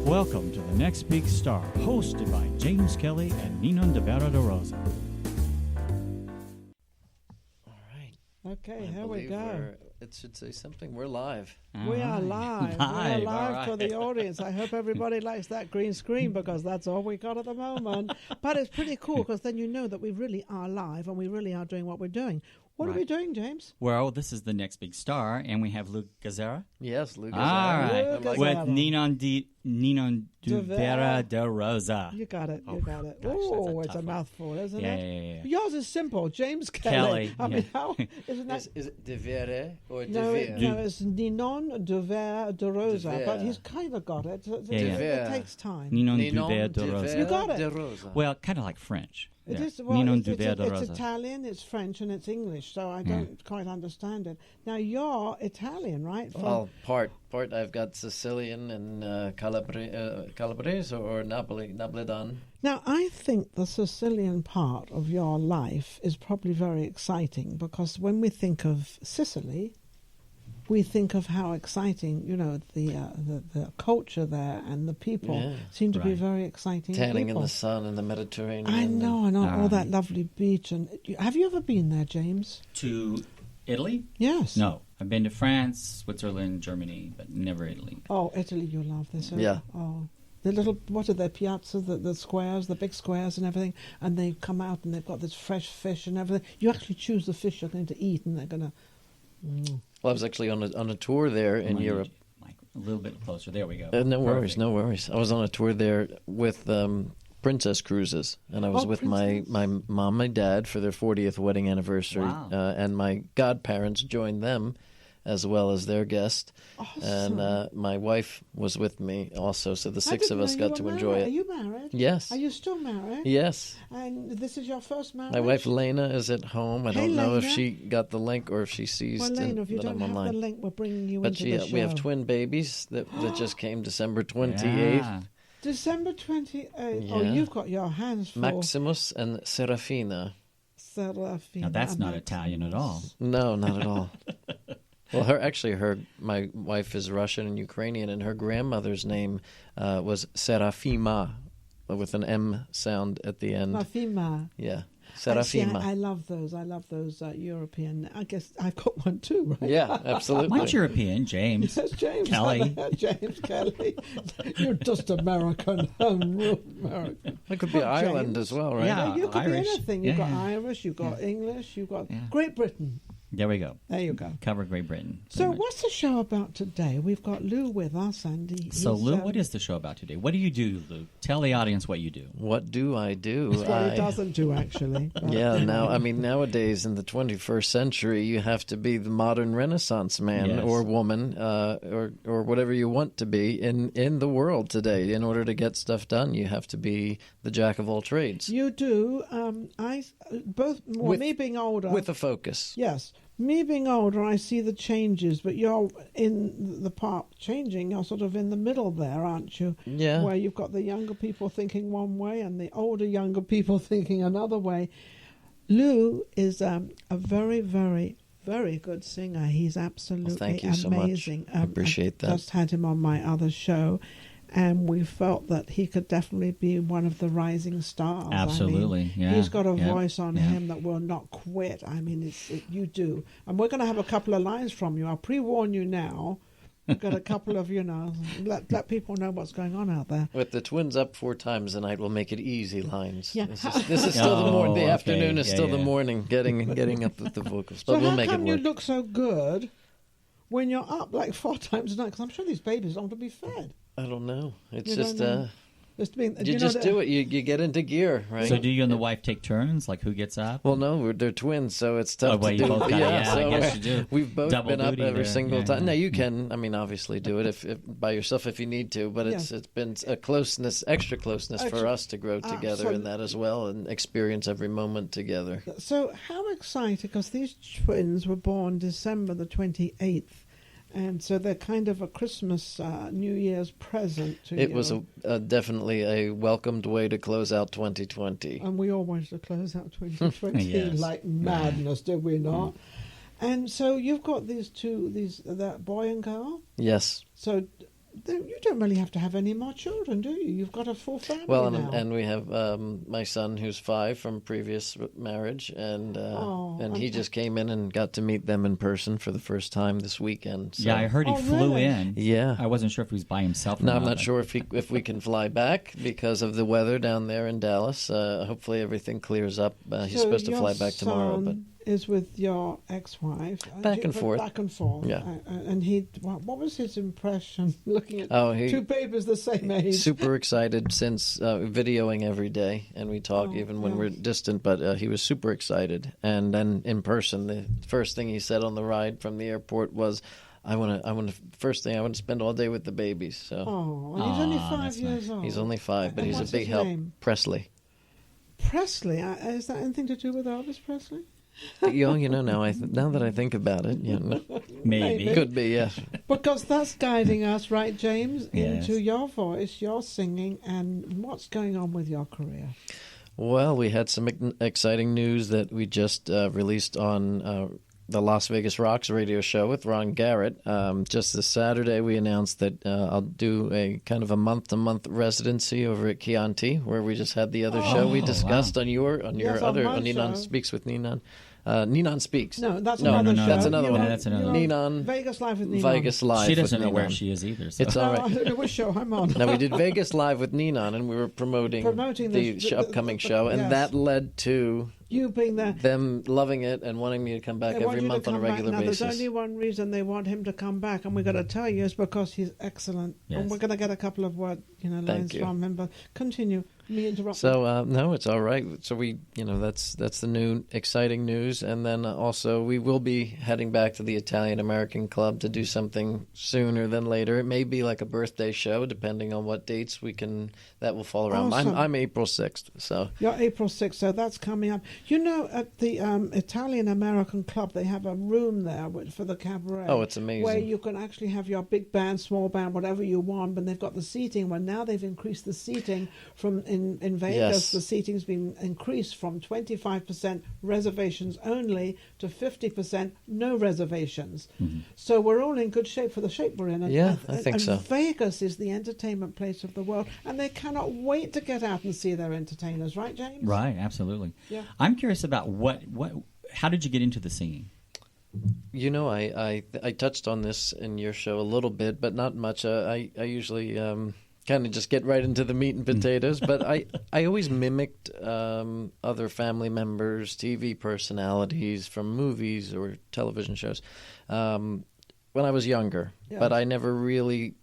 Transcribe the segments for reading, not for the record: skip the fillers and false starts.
Welcome to The Next Big Star, hosted by James Kelly and Ninon de Vere de Rosa. All right. Okay, here we go. It should say something. We're live. We are live. We are live all for right. the audience. I hope everybody likes that green screen because that's all we got at the moment. But it's pretty cool because then you know that we really are live and we really are doing what we're doing. What are we doing, James? Well, this is The Next Big Star, and we have Lou Gazzara. Yes, Lou Gazzara. All right. Lou Gazzara. With Ninon de Vere de Rosa. You got it. You got it. Gosh, Oh, that's it's a tough one. mouthful, isn't Yeah, it? yeah, yeah. Yours is simple. James Kelly. I mean, how isn't that? Is it de Vere or de No, Vere? no, it's Ninon de Vere de Rosa, Vere. but he's kind of got it. Yeah. It takes time. Ninon de Ninon Vere de de Rosa. Vere You got it. de Rosa. Well, kind of like French. It there. is, well, Ninon it's, de Vere de it's Rosa. Italian, it's French, and it's English, so I don't quite understand it. Now, you're Italian, right? Well, part. I've got Sicilian and Calabrese or Napoletan. Now, I think the Sicilian part of your life is probably very exciting because when we think of Sicily, we think of how exciting, the culture there and the people seem to be Right. very exciting Tanning people. in the sun in the Mediterranean. I know, and all All that right. lovely beach. And have you ever been there, James? To Italy? Yes. No. I've been to France, Switzerland, Germany, but never Italy. Oh, Italy, you love this. Yeah. Oh, the little, what are their piazzas, the squares, the big squares and everything, and they come out and they've got this fresh fish and everything. You actually choose the fish you're going to eat, and they're going to. Well, I was actually on a tour there in Come on, Europe. Like a little bit closer. There we go. No worries, Perfect. no worries. I was on a tour there with Princess Cruises, and I was with my mom, my dad for their 40th wedding anniversary, Wow. and my godparents joined them as well as their guest, Awesome. and my wife was with me also, so the I six of didn't us know you got to were enjoy married. it. Are you married? Yes. Are you still married? Yes. And this is your first marriage? My wife Lena is at home. I Hey, don't know if Lena. she got the link or if she sees Well, Lane, if you that don't I'm have online. the link, we're bringing you But into the show. we have twin babies that just came December 28th. Yeah. December 28th. Oh, Yeah. you've got your hands full. Maximus and Serafina. Serafina. Now, that's not Maximus. Italian at all. No, not at all. Well, my wife is Russian and Ukrainian, and her grandmother's name was Serafima, with an M sound at the end. Mafima. Yeah, See, Serafima. I love those. I love those European. I guess I've got one too, right? Yeah, absolutely. Mine's European, James. Yes, James Kelly. James Kelly. You're just American. American. It could be Ireland as well, right? Yeah. You could Irish. be anything. You've Yeah, got yeah. Irish, you've got English, you've got Yeah. Great Britain. There we go. There you go. Cover Great Britain. So pretty much. what's the show about today? We've got Lou with us, and So, he's, Lou, what is the show about today? What do you do, Lou? Tell the audience what you do. What do I do? what he doesn't do, actually. But, Yeah, you now know. I mean nowadays in the 21st century, you have to be the modern Renaissance man Yes. or woman, or whatever you want to be in the world today. In order to get stuff done, you have to be the jack of all trades You do. Me being older. with a focus. Yes. Me being older, I see the changes, but you're in the part changing. You're sort of in the middle there, aren't you? Yeah. Where you've got the younger people thinking one way and the older younger people thinking another way. Lou is a very, very, very good singer. He's absolutely thank you so much. amazing. I appreciate that. Just had him on my other show, and we felt that he could definitely be one of the rising stars. Absolutely, I mean, yeah, he's got a yeah, voice on yeah. him that will not quit. I mean, you do. And we're going to have a couple of lines from you. I'll pre-warn you now. We've got a couple of, let people know what's going on out there. With the twins up 4 times a night, we'll make it easy lines. Yeah. This is still the morning. The Oh, afternoon okay. is Yeah, still the yeah. morning. Getting up with the vocals, So but we'll how make it come you work. look so good when you're up like 4 times a night? Because I'm sure these babies don't want to be fed. I don't know. It's You just don't know. you just do it. You get into gear, right? So, do you and the wife take turns? Like, who gets up? Well, no, they're twins, so it's tough Oh, well, to you do. both kinda- yeah, I so guess you do. We've both Double been up duty every there. single Yeah, time. yeah. Now you can, obviously do it if by yourself if you need to, but it's been a closeness, extra closeness for us to grow together in that as well and experience every moment together. So how excited, because these twins were born December the 28th, and so they're kind of a Christmas, New Year's present to you. It was definitely a welcomed way to close out 2020. And we all wanted to close out 2020 Yes. like madness, did we not? And so you've got these two, that boy and girl. Yes. So you don't really have to have any more children, do you? You've got a full family Well, now. and we have my son who's 5 from previous marriage, and he just came in and got to meet them in person for the first time this weekend. So. Yeah, I heard he flew really? in. Yeah. I wasn't sure if he was by himself or No, not. I'm not but- sure if we can fly back because of the weather down there in Dallas. Hopefully everything clears up. He's supposed to fly back tomorrow, but is with your ex-wife. Back and forth. Back and forth. Yeah. And what was his impression looking at he, two babies the same age? super excited since videoing every day, and we talk even when we're distant. But he was super excited, and then in person, the first thing he said on the ride from the airport was, I want to spend all day with the babies. So Oh, and he's only 5 that's years nice. old. he's only 5, but And he's a what's big his help. name? Presley. Presley. Is that anything to do with Elvis Presley? Now that I think about it, Maybe. could be, yes. Because that's guiding us, right, James, Yes. into your voice, your singing, and what's going on with your career. Well, we had some exciting news that we just released on the Las Vegas Rocks radio show with Ron Garrett. Just this Saturday, we announced that I'll do a kind of a month-to-month residency over at Chianti, where we just had the other show we discussed on your Yes, on my Ninon show. Speaks with Ninon. Ninon Speaks. No, that's No, another no, show. that's another one. No, that's another one. Ninon. Vegas Live with Ninon. Vegas Live. She doesn't with know where Ninon. she is either. So. It's all No, right. I don't know which show I'm on. Now, we did Vegas Live with Ninon, and we were promoting the upcoming show, and yes. that led to You being there. them loving it and wanting me to come back They want every you to month on a come back. regular Now, basis. there's only one reason they want him to come back, and we've got to tell you, is because he's excellent. Yes. And we're going to get a couple of lines you. from him. But continue. Me interrupting. So no, it's all right. So we, that's the new exciting news, and then also we will be heading back to the Italian American Club to do something sooner than later. It may be like a birthday show, depending on what dates that will fall around. Awesome. I'm April 6th, so You're April 6th, so that's coming up. At the Italian American Club, they have a room there for the cabaret. Oh, it's amazing. Where you can actually have your big band, small band, whatever you want, but they've got the seating. Well, now they've increased the seating from in Vegas. Yes. The seating's been increased from 25% reservations only to 50% no reservations. Mm-hmm. So we're all in good shape for the shape we're in. And, Yeah, I think and so. Vegas is the entertainment place of the world, and they cannot wait to get out and see their entertainers, right, James? Right, absolutely. Yeah. I'm curious about how did you get into the singing? I touched on this in your show a little bit, but not much. I usually kind of just get right into the meat and potatoes, but I always mimicked other family members, TV personalities from movies or television shows when I was younger. Yeah. But I never really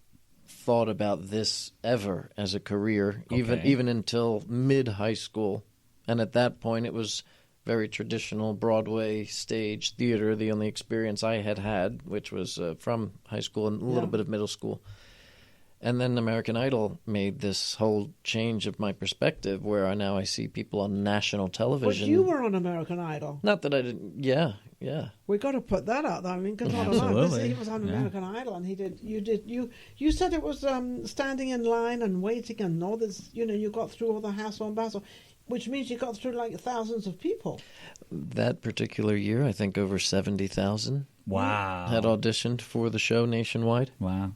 thought about this ever as a career, even until mid-high school. And at that point, it was very traditional Broadway stage theater, the only experience I had, which was from high school and a little bit of middle school. And then American Idol made this whole change of my perspective, where now I see people on national television. But you were on American Idol. Not that I didn't. Yeah. We got to put that out there. I mean, Absolutely. he was on Yeah. American Idol, and you said it was standing in line and waiting and all this. You got through all the hassle and bustle, which means you got through like thousands of people. That particular year, I think over 70,000 Wow. had auditioned for the show nationwide. Wow.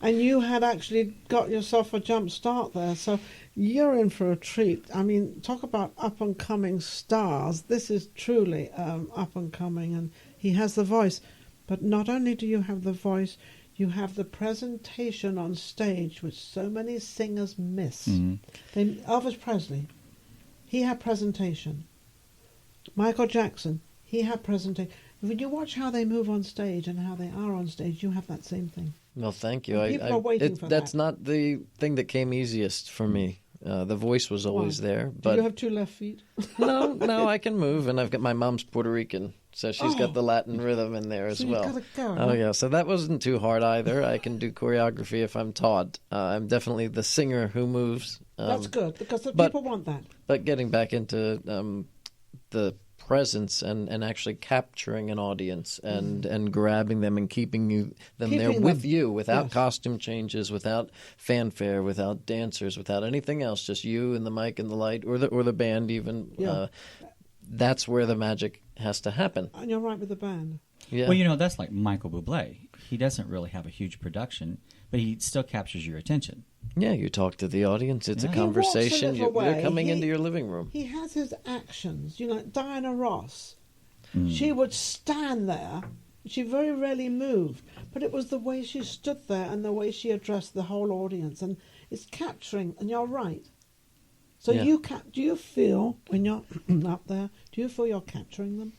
And you had actually got yourself a jump start there, so you're in for a treat. I mean, talk about up-and-coming stars. This is truly up-and-coming, and he has the voice. But not only do you have the voice, you have the presentation on stage, which so many singers miss. Mm-hmm. Elvis Presley, he had presentation. Michael Jackson, he had presentation. When you watch how they move on stage and how they are on stage, you have that same thing. Well, thank you. People are waiting for that's that. not the thing that came easiest for me. The voice was always there. Do But you have two left feet? no, I can move, and I've got my mom's Puerto Rican, so she's got the Latin rhythm in there as So well. you've got to go. Oh yeah, so that wasn't too hard either. I can do choreography if I'm taught. I'm definitely the singer who moves. That's good, because the but- people want that. But getting back into the presence and actually capturing an audience and grabbing them and keeping them there Keeping with them. you without Yes. costume changes, without fanfare, without dancers, without anything else, just you and the mic and the light or the band even. Yeah. That's where the magic has to happen. And you're right with the band. Yeah. Well, that's like Michael Bublé. He doesn't really have a huge production, but he still captures your attention. Yeah, you talk to the audience. It's Yeah. a He walks a conversation. little They're way. coming into your living room. He has his actions. You know, Diana Ross. Hmm. She would stand there. She very rarely moved, but it was the way she stood there and the way she addressed the whole audience, and it's capturing. And you're right. So Yeah. do you feel when you're up there? Do you feel you're capturing them?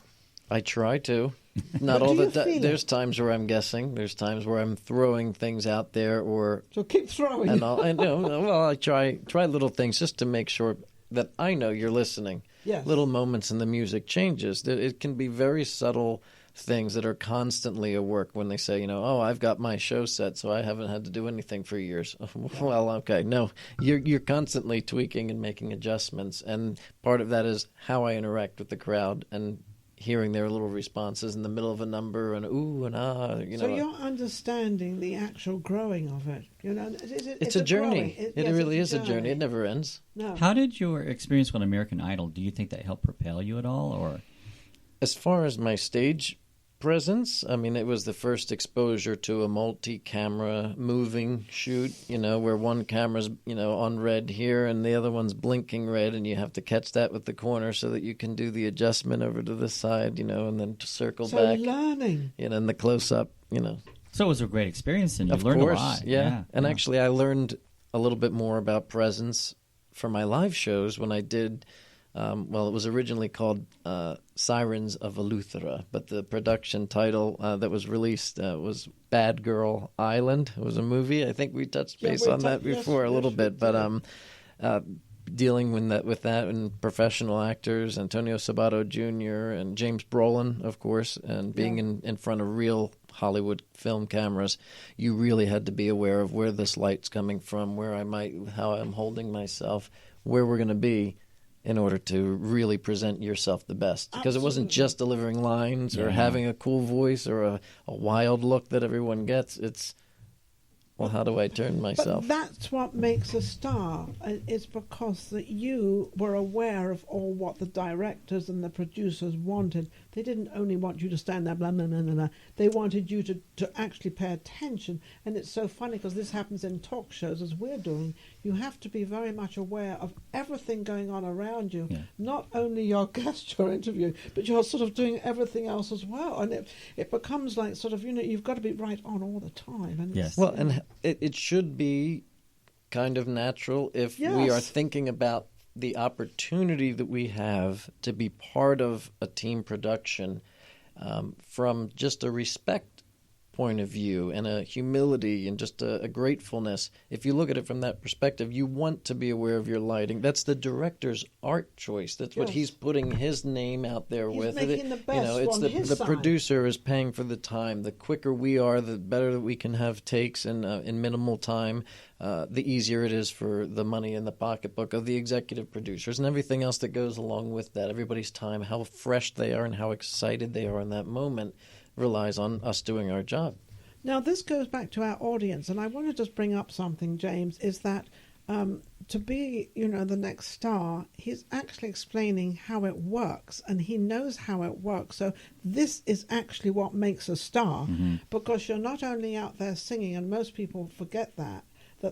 I try to. Not But all do the you time. feel There's it? times where I'm guessing. There's times where I'm throwing things out there, or So keep throwing. and I know. Well, I try little things just to make sure that I know you're listening. Yes. Little moments in the music changes. It can be very subtle things that are constantly at work when they say, oh, I've got my show set, so I haven't had to do anything for years. Well, okay, no, you're constantly tweaking and making adjustments, and part of that is how I interact with the crowd and hearing their little responses in the middle of a number and ooh and ah. So you're understanding the actual growing of it. It's a journey. growing. It Yes, really it's is a journey. It never ends. No. How did your experience with American Idol, do you think that helped propel you at all? Or As far as my stage presence, I mean, it was the first exposure to a multi-camera moving shoot, where one camera's, on red here and the other one's blinking red, and you have to catch that with the corner so that you can do the adjustment over to the side, and then to circle So back, learning. and the close-up, so it was a great experience, and you Of learned course, a lot. yeah. And yeah. actually, I learned a little bit more about presence for my live shows when I did. It was originally called Sirens of Eleuthera, but the production title that was released was Bad Girl Island. It was a movie. I think we touched base on that before a little bit, but dealing with that and professional actors, Antonio Sabato Jr. and James Brolin, of course, and being in front of real Hollywood film cameras, you really had to be aware of where this light's coming from, how I'm holding myself, where we're going to be, in order to really present yourself the best. Because it wasn't just delivering lines or having a cool voice or a wild look that everyone gets. It's, well, how do I turn myself? But that's what makes a star. It's because that you were aware of all what the directors and the producers wanted. They didn't only want you to stand there, blah, blah, blah, blah, blah. They wanted you to actually pay attention. And it's so funny because this happens in talk shows as we're doing. You have to be very much aware of everything going on around you. Yeah. Not only your guest you're interviewing, but you're sort of doing everything else as well. And it becomes like sort of, you've got to be right on all the time. And yes. Well, and it should be kind of natural if we are thinking about the opportunity that we have to be part of a team production from just a respect point of view and a humility and just a gratefulness. If you look at it from that perspective, you want to be aware of your lighting. That's the director's art choice. That's what he's putting his name out there with. He's making the best it's on his the side. producer is paying for the time. The quicker we are, the better that we can have takes in minimal time. The easier it is for the money in the pocketbook of the executive producers and everything else that goes along with that. Everybody's time, how fresh they are and how excited they are in that moment relies on us doing our job. Now, this goes back to our audience, and I want to just bring up something, James, is that to be, the next star, he's actually explaining how it works, and he knows how it works. So this is actually what makes a star, because you're not only out there singing, and most people forget that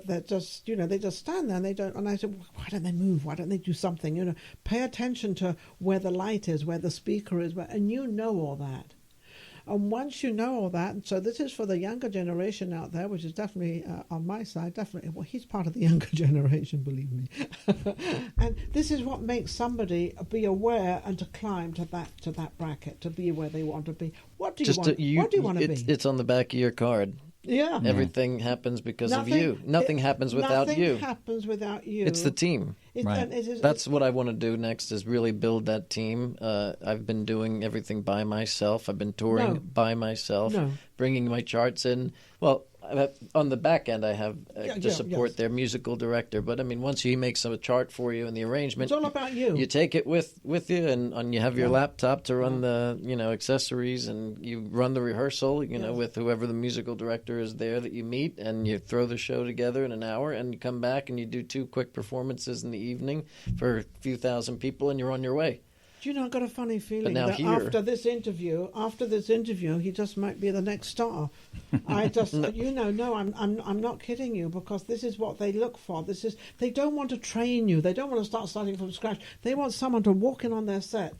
they're just, they just stand there and they don't. And I said, why don't they move? Why don't they do something? Pay attention to where the light is, where the speaker is, and you know all that. And once you know all that, so this is for the younger generation out there, which is definitely on my side, definitely. Well, he's part of the younger generation, believe me. And this is what makes somebody be aware and to climb to that bracket, to be where they want to be. What do you want to be? It's on the back of your card. Yeah. Everything happens because of you. Nothing happens without you. Nothing happens without you. It's the team. Right. That's what I want to do next, is really build that team. I've been doing everything by myself. I've been touring by myself, bringing my charts in. Well, on the back end, I have to support their musical director. But, I mean, once he makes a chart for you and the arrangement, it's all about you. You take it with you, and you have your laptop to run the accessories, and you run the rehearsal, with whoever the musical director is there that you meet, and you throw the show together in an hour, and you come back and you do 2 quick performances in the evening for a few thousand people, and you're on your way. Do you know, I've got a funny feeling now that here- after this interview, he just might be the next star. I just, no, I'm not kidding you, because this is what they look for. They don't want to train you. They don't want to starting from scratch. They want someone to walk in on their set.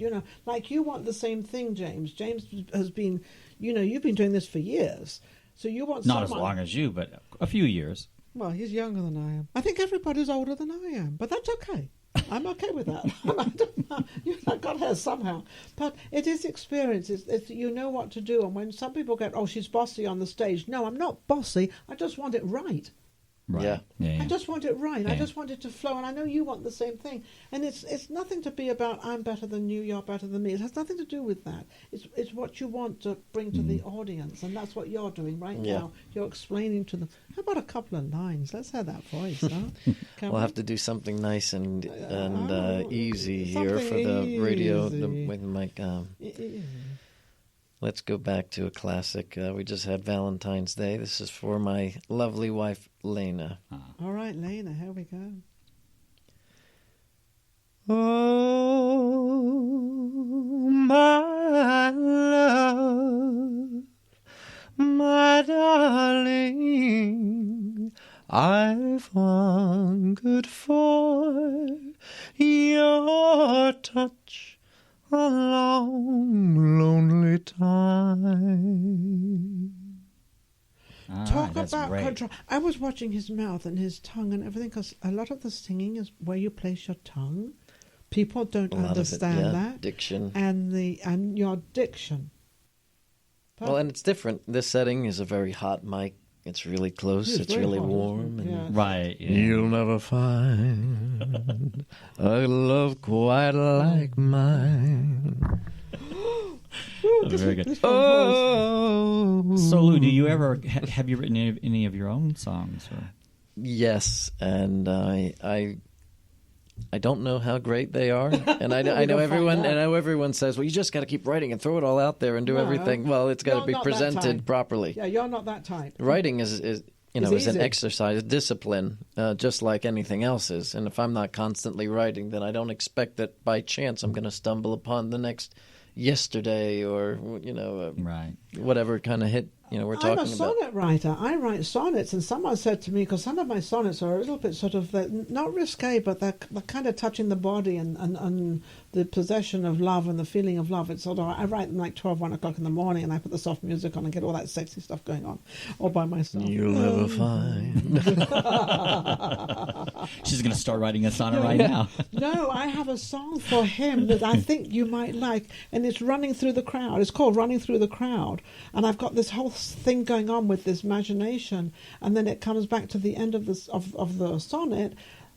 Like you want the same thing, James. James has been, you've been doing this for years. So you want Not someone... as long as you, but a few years. Well, he's younger than I am. I think everybody's older than I am, but that's okay. I'm okay with that. I got her somehow. But it is experience. It's you know what to do. And when some people get, oh, she's bossy on the stage. No, I'm not bossy. I just want it right. Right. Yeah. I just want it right. Yeah. I just want it to flow, and I know you want the same thing. And it's nothing to be about I'm better than you, you're better than me. It has nothing to do with that. It's what you want to bring to the audience, and that's what you're doing right now. You're explaining to them. How about a couple of lines? Let's have that voice, huh? We'll have to do something nice and easy here for the radio with Mike. Let's go back to a classic. We just had Valentine's Day. This is for my lovely wife, Lena. All right, Lena, here we go. Oh, my love, my darling, I've hungered for your touch a long, lonely time. Talk that's about great. control. I was watching his mouth and his tongue and everything, because a lot of the singing is where you place your tongue. People don't understand that. Diction. And your diction. But Well, and it's different. This setting is a very hot mic. It's really close. It's It's very really hot, warm. isn't it? And Right. Yeah. You'll never find a love quite like mine. Very good. This one was- Oh, So, Lou, do you ever have you written any of your own songs? Or? yes, and I don't know how great they are, and I know We'll find everyone. out. And I know everyone says, "Well, you just got to keep writing and throw it all out there and do No. everything." Well, it's got You're to be not that presented type. properly. Yeah, you're not that type. Writing is It's an easy. exercise, a discipline, just like anything else is. And if I'm not constantly writing, then I don't expect that by chance I'm going to stumble upon the next yesterday or Right. whatever kind of hit we're I'm talking a about. sonnet writer. I write sonnets, and someone said to me, because some of my sonnets are a little bit sort of not risque, but they're kind of touching the body and the possession of love and the feeling of love. It's sort of, I write them like 12, 1 o'clock in the morning, and I put the soft music on and get all that sexy stuff going on, all by myself. You'll never find. She's going to start writing a sonnet right now. No, I have a song for him that I think you might like, and it's Running Through the Crowd. It's called Running Through the Crowd, and I've got this whole thing going on with this imagination, and then it comes back to the end of this of the sonnet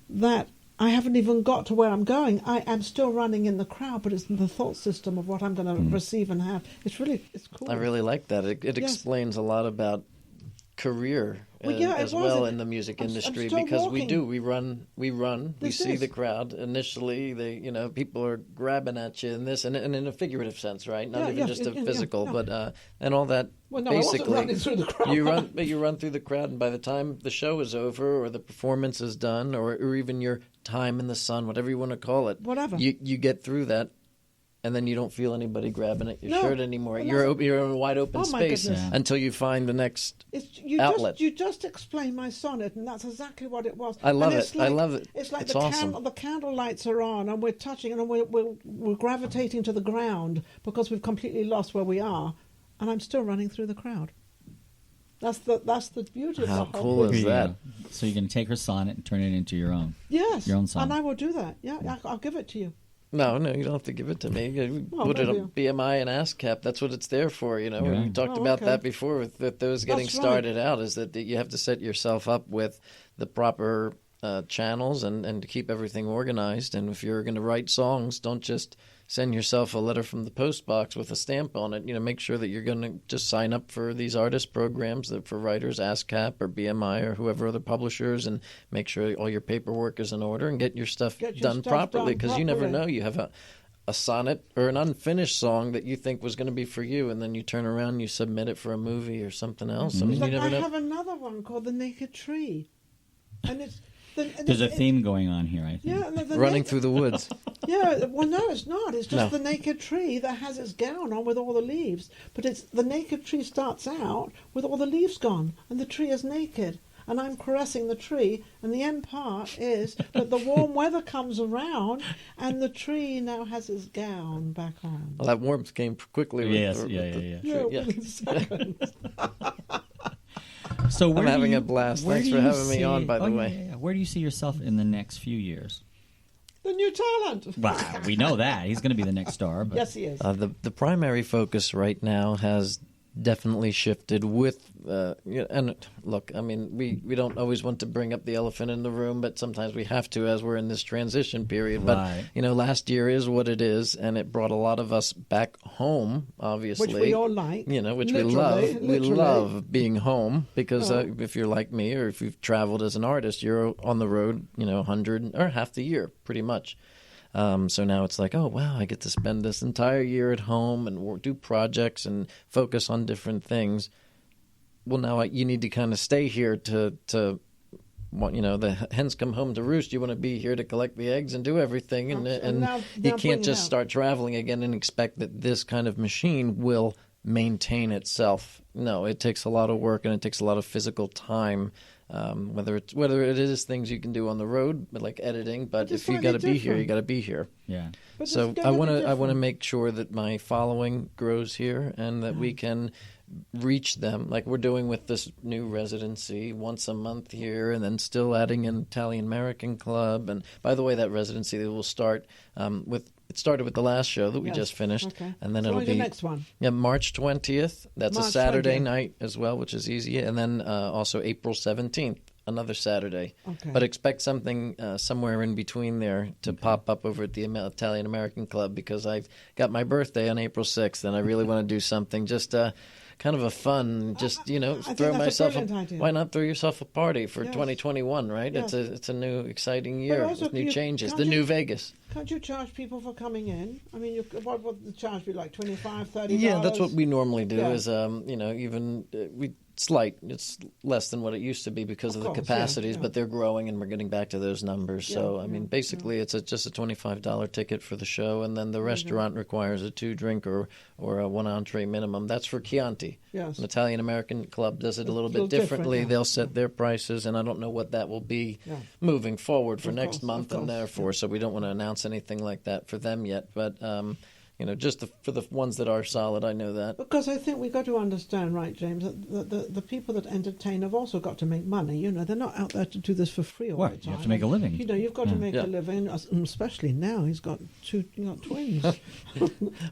that I haven't even got to where I'm going. I am still running in the crowd, but it's the thought system of what I'm going to receive and have. It's cool. I really like that. It Yes. explains a lot about career Well, yeah, it as was. well It- in the music I'm industry, still because walking. we run, we This see is. the crowd initially. They people are grabbing at you in this and in a figurative sense, right? Not Yeah, even yeah, just a yeah, physical, yeah. but and all that. Well, no, I wasn't basically, running through the crowd. you run through the crowd, and by the time the show is over or the performance is done, or even your time in the sun, whatever you want to call it, Whatever. you get through that. And then you don't feel anybody grabbing at your No. shirt anymore. Well, You're in a wide open Oh, my space goodness. Yeah. until you find the next You outlet. just explained my sonnet, and that's exactly what it was. I love And it. it's I love it. It's like It's the awesome. the candle lights are on, and we're touching, and we're gravitating to the ground because we've completely lost where we are, and I'm still running through the crowd. That's the beauty of How the whole cool thing. is Here you that? go. So you're going to take her sonnet and turn it into your own. Yes, Your own song. and I will do that. Yeah, I'll give it to you. No, you don't have to give it to me. Well, Put it maybe. on BMI and ASCAP. That's what it's there for. Yeah. We talked Oh, about okay. that before with those getting That's right. started out. Is that you have to set yourself up with the proper channels and to keep everything organized. And if you're going to write songs, don't just send yourself a letter from the post box with a stamp on it. Make sure that you're going to just sign up for these artist programs that for writers, ASCAP or BMI or whoever other publishers, and make sure all your paperwork is in order and get your stuff Get your done stuff properly, done because you never properly. know. You have a sonnet or an unfinished song that you think was going to be for you, and then you turn around and you submit it for a movie or something else. I mean, Like you never I know. have another one called The Naked Tree, and There's a theme going on here, I think. Yeah, Running through the woods. Yeah, well, no, it's not. It's just No. the naked tree that has its gown on with all the leaves. But it's the naked tree starts out with all the leaves gone, and the tree is naked. And I'm caressing the tree, and the end part is that the warm weather comes around, and the tree now has its gown back on. Well, that warmth came quickly. With Yes, the, yeah, with the yeah, Yeah, tree. within seconds. So where I'm do having you- a blast. where Thanks do for you having me on, by the yeah, way. yeah, yeah. Where do you see yourself in the next few years? The new talent. Wow, we know that. He's going to be the next star. But Yes, he is. The primary focus right now has definitely shifted with and look, I mean, we don't always want to bring up the elephant in the room, but sometimes we have to as we're in this transition period. Right. But last year is what it is, and it brought a lot of us back home, obviously, Which we all like. which we Literally, love. We literally. love being home because Oh. if you're like me or if you've traveled as an artist, you're on the road 100 or half the year pretty much. So now it's like, oh, wow, I get to spend this entire year at home and do projects and focus on different things. Well, now you need to kind of stay here to the hens come home to roost. You want to be here to collect the eggs and do everything. And now you bring can't it just out. start traveling again and expect that this kind of machine will maintain itself. No, it takes a lot of work and it takes a lot of physical time. Whether it is things you can do on the road, like editing, but it's if you slightly got to be here, you different. got to be here. yeah. But So it's I gonna want be to different. make sure that my following grows here and that we can reach them like we're doing with this new residency once a month here, and then still adding an Italian American club. And by the way, that residency will start it started with the last show that we Yes. just finished, Okay. and then So it'll when's your be next one? March 20th. That's a March Saturday 20th. night as well, which is easy, and then also April 17th. Another Saturday. Okay. But expect something somewhere in between there to pop up over at the Italian American Club, because I've got my birthday on April 6th and I really want to do something just kind of a fun, just, think throw that's a myself brilliant idea. why not throw yourself a party for Yes. 2021, right? Yes. It's a new exciting year also with new you- changes. can't The you- new Vegas. Can't you charge people for coming in? I mean, what would the charge be, like $25, $30? Yeah, that's what we normally do. Yeah. Is even it's less than what it used to be because of Of the course, yeah, capacities, yeah. but they're growing and we're getting back to those numbers. So Yeah, I mean, yeah, basically, it's just a $25 ticket for the show, and then the restaurant requires a 2-drink or a 1 entree minimum. That's for Chianti. Yes. An Italian American club does it a little little bit differently. different, yeah. They'll set their prices, and I don't know what that will be Yeah. moving forward for Of next course, month of and course, therefore. So we don't want to announce anything like that for them yet, but. Just for the ones that are solid, I know that. Because I think we've got to understand, right, James, that the people that entertain have also got to make money. They're not out there to do this for free all Right, the you time. have to make a living. You've got to make Yeah. a living, especially now. He's got twins.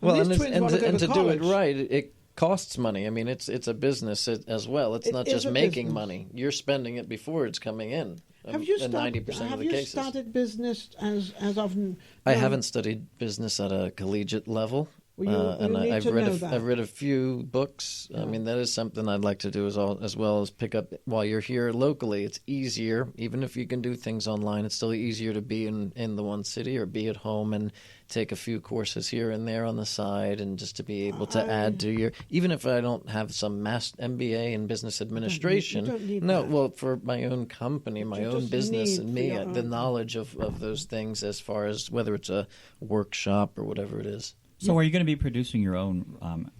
Well, these and, twins want to go to do it college. right, it costs money. I mean, it's a business as well. It's It not is just a making business. money. You're spending it before it's coming in. Have you in 90% of the cases. started business as of? I haven't studied business at a collegiate level. Well, you need I've to read know that. I've read a few books. I mean, that is something I'd like to do as well as pick up while you're here locally. It's easier, even if you can do things online. It's still easier to be in the one city or be at home and take a few courses here and there on the side, and just to be able to add to your. Even if I don't have some MBA in business administration, you don't need no. that. Well, for my own company, my You own just business, need and for me, your the own- knowledge of those things, as far as whether it's a workshop or whatever it is. So are you going to be producing your own?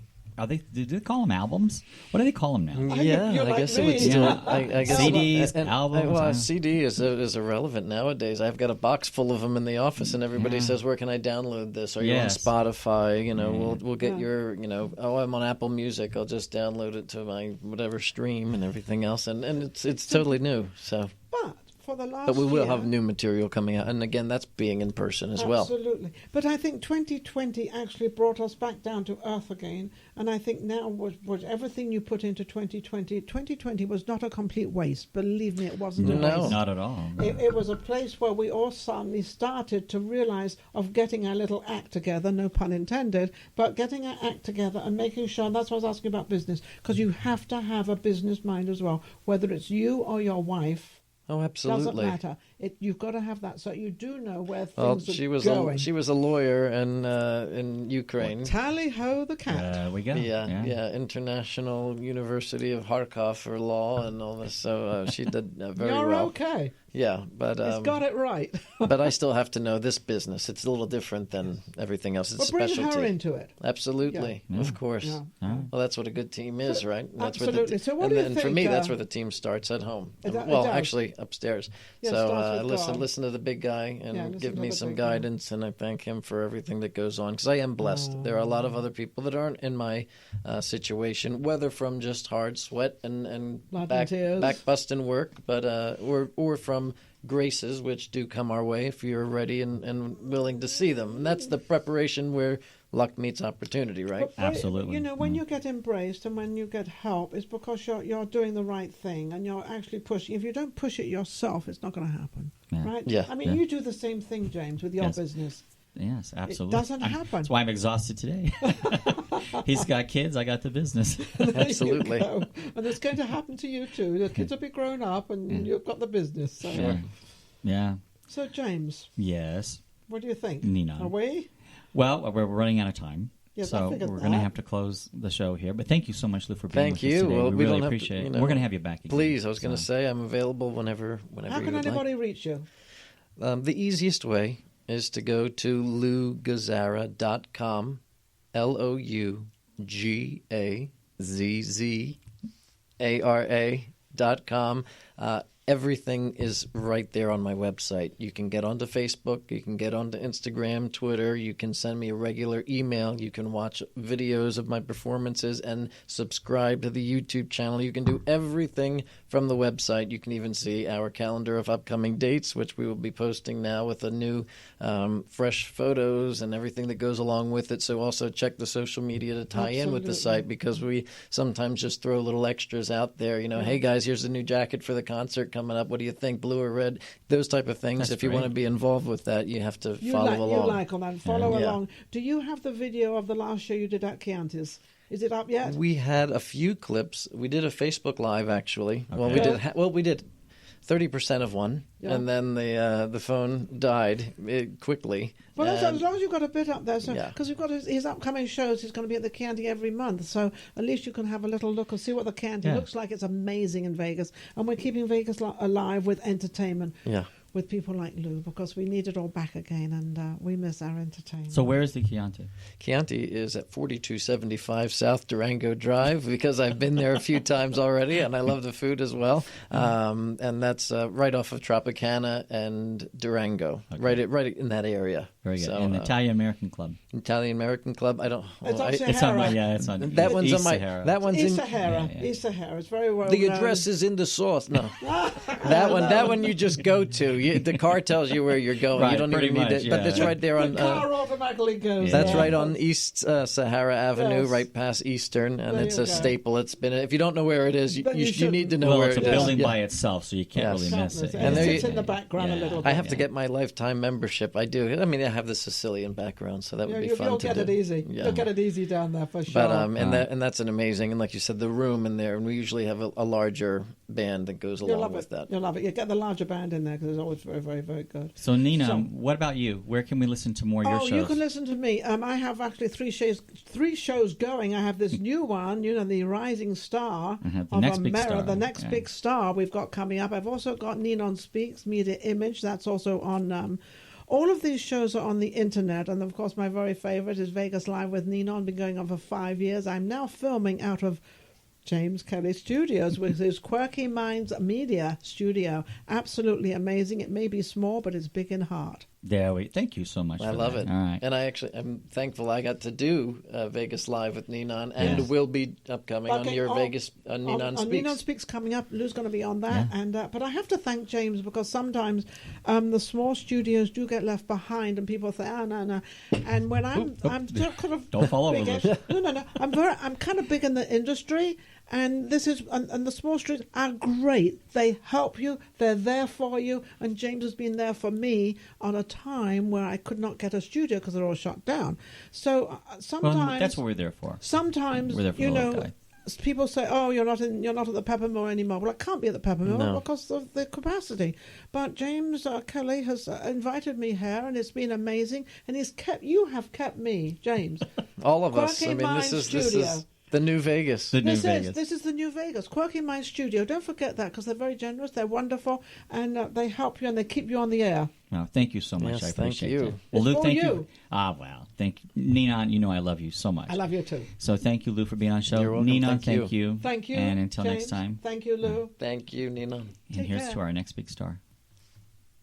Do they call them albums? What do they call them now? Yeah, you're I like guess me. it would still. Yeah. I guess CDs, and albums, Well, CD is irrelevant nowadays. I've got a box full of them in the office, and everybody Yeah. says, "Where can I download this?" Are you Yes. on Spotify? We'll get Yeah. your. Oh, I'm on Apple Music. I'll just download it to my whatever stream and everything else, and it's totally new. So, But for the last but we will year, have new material coming out, and again, that's being in person as well. Absolutely. But I think 2020 actually brought us back down to earth again. And I think now was everything you put into 2020. 2020 was not a complete waste. Believe me, it wasn't a No. waste. Not at all. It was a place where we all suddenly started to realize of getting our little act together, no pun intended, but getting our act together and making sure, and that's what I was asking about business, because you have to have a business mind as well, whether it's you or your wife. Oh, absolutely. Doesn't matter. You've got to have that so you do know where Well, things she are was going. she was a lawyer in Ukraine. Well, tally-ho the cat. There we go. Yeah, International University of Kharkov for law and all this. So she did very You're well. okay. Yeah, but He's got it right. but I still have to know this business. It's a little different than everything else. It's Well, bring specialty. her into it. Absolutely, Yeah. of course. Yeah. Well, that's what a good team is, right? That's Where absolutely. So what do you and for think, me, that's where the team starts at home. It Well, does. actually, upstairs. Yeah, So starts with God. listen to the big guy and listen give to me the some big guy. guidance, and I thank him for everything that goes on because I am blessed. There are a lot of other people that aren't in my situation, whether from just hard sweat and Blood and back tears. busting work, but or from graces which do come our way if you're ready and willing to see them. And that's the preparation where luck meets opportunity, right? But Absolutely. You know, when you get embraced and when you get help, it's because you're doing the right thing and you're actually pushing. If you don't push it yourself, it's not going to happen, Yeah. right? Yeah. I mean, Yeah. you do the same thing, James, with your Yes. business. Yes, absolutely. doesn't happen. That's why I'm exhausted today. He's got kids. I got the business. There you Absolutely. go. And it's going to happen to you too. The kids will be grown up and you've got the business. So, Sure. Yeah. so James, Yes. what do you think? Ninon. Are we? Well, we're running out of time. Yes, I so figured we're going to that. have to close the show here. But thank you so much, Lou, for being Thank with us you. today. Well, we we really don't have to, appreciate it. you know, We're going to have you back again. Please, I was going to So- say I'm available whenever How you can would anybody like. reach you? The easiest way is to go to lougazzara.com, LOUGAZZARA.com. Everything is right there on my website. You can get onto Facebook. You can get onto Instagram, Twitter. You can send me a regular email. You can watch videos of my performances and subscribe to the YouTube channel. You can do everything from the website. You can even see our calendar of upcoming dates, which we will be posting now with a new fresh photos and everything that goes along with it. So also check the social media to tie in with the Absolutely. site because we sometimes just throw little extras out there. You know, hey guys, here's a new jacket for the concert coming up. What do you think, blue or red? Those type of things. That's if you want to great. be involved with that, you have to You follow like, along. You like all that. Follow Yeah. along. Do you have the video of the last show you did at Chianti's? Is it up yet? We had a few clips. We did a Facebook Live actually. Well, Okay. we did 30% of one, Yeah. and then the phone died quickly. Well, as And- long as you've got a bit up there, Yeah. because we've got his upcoming shows. He's going to be at the Chianti every month, so at least you can have a little look and see what the Chianti Yeah. looks like. It's amazing in Vegas, and we're keeping Vegas alive with entertainment. Yeah. With people like Lou, because we need it all back again, and we miss our entertainment. So where is the Chianti? Chianti is at 4275 South Durango Drive because I've been there a few times already and I love the food as well. And that's right off of Tropicana and Durango, Okay. right in that area. Very good. So, and the Italian American Club. Italian American Club. I don't. It's on It's on Sahara. my, yeah, it's on That one's East on my. Sahara. That one's East in. Sahara. Yeah, yeah. East Sahara. It's very well The known. address is in the source. No, that one you just go to. The car tells you where you're going. Right, you don't pretty even need much, it. But yeah. it's right there on. The car automatically goes. That's there. right on East Sahara Avenue, Yes. right past Eastern, and There it's you a go. staple. It's been. If you don't know where it is, Then you you need to know Well, where it's a it is. building Yeah. by itself, so you can't Yes. really miss it. And And it there sits you- in the background a little I bit. have to get my lifetime membership. I do. I mean, I have the Sicilian background, so that would be You'll fun to get do. it easy. Yeah. You'll get it easy down there for sure. But and that's an amazing, and like you said, the room in there, and we usually have a larger band that goes You'll along love with it. that. You'll love it. You get the larger band in there because it's always very, very, very good. So, Nina, So- what about you? Where can we listen to more of your shows? You can listen to me. I have actually three shows going. I have this new one, the Rising Star Uh-huh, the of next big America, star, the next yeah. big star we've got coming up. I've also got Ninon Speaks, Media Image. That's also on. All of these shows are on the internet, and of course, my very favorite is Vegas Live with Ninon. Been going on for 5 years. I'm now filming out of James Kelly Studios with his Quirky Minds Media Studio. Absolutely amazing. It may be small, but it's big in heart. Thank you so much. I for love that. it. All right. And I'm thankful I got to do Vegas Live with Ninon, and Yes. will be upcoming on Okay, your on- Vegas Ninon on Speaks. Ninon Speaks coming up. Lou's going to be on that, Yeah. and but I have to thank James because sometimes the small studios do get left behind, and people say, "Oh no." And when I'm still kind of Don't fall over, big-ish- No. I'm kind of big in the industry. And this is and the small streets are great. They help you. They're there for you. And James has been there for me on a time where I could not get a studio because they're all shut down. So sometimes Well, that's what we're there for. sometimes We're there for the little guy. people say, "Oh, you're not at the Peppermore anymore." Well, I can't be at the Peppermore because of the capacity. But James Kelly has invited me here, and it's been amazing. And you have kept me, James. All of us. Quirky Mind This Studio. is the new Vegas. This is the new Vegas, Quirky Mind Studio. Don't forget that, because they're very generous, they're wonderful, and they help you and they keep you on the air. Well, thank you so much. Yes, I appreciate thank you. it. Well, Lou, It's for thank you. Thank you. Ninon, you know I love you so much. I love you too. So thank you, Lou, for being on the show. You're welcome. Ninon, Thank you. Thank you. And until James. next time. Thank you, Lou. Thank you, Ninon. And Take here's care. to our next big star.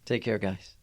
Take care, guys.